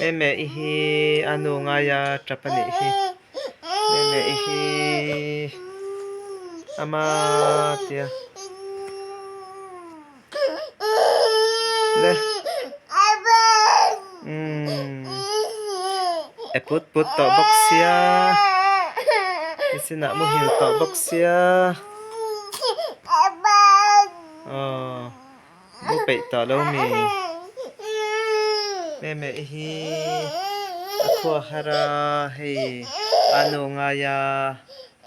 meme ihi anu ngaya trapani ihi meme ihi amatia le eput put to boxia isina mu hil to boxia bu pe to lo mi meme ihi athua hara hei anu ngaya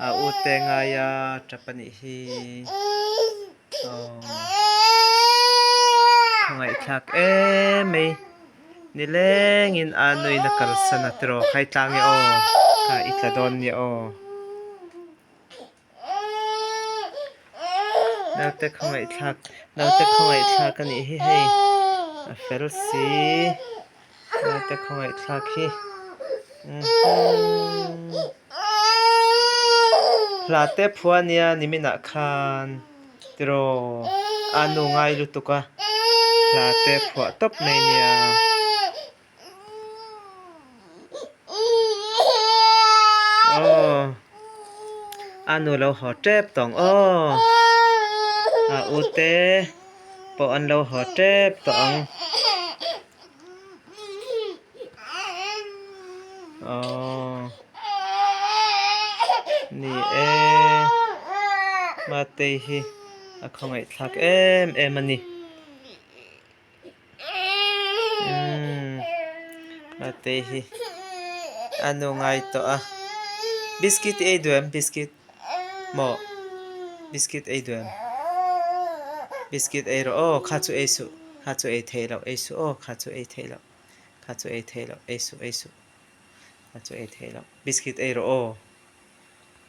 a ute ngaya trapani hi ngai thak mei nileng in anui na kalsana tro khai tlange o ka itladon ni o naute khongai thak ani hi hei a felsi naute khongai thak hi late phuania nimina khan tro anu ngai lutuka late phua top mai nia anu lo ho trep tong ute po an lo ho trep tong ni mate hi a khongai thak ani mate hi anu ngai to biscuit biscuit mo biscuit biscuit ro khachu esu khachu e thelo esu khachu e thelo khachu e thelo esu khachu e thelo biscuit ro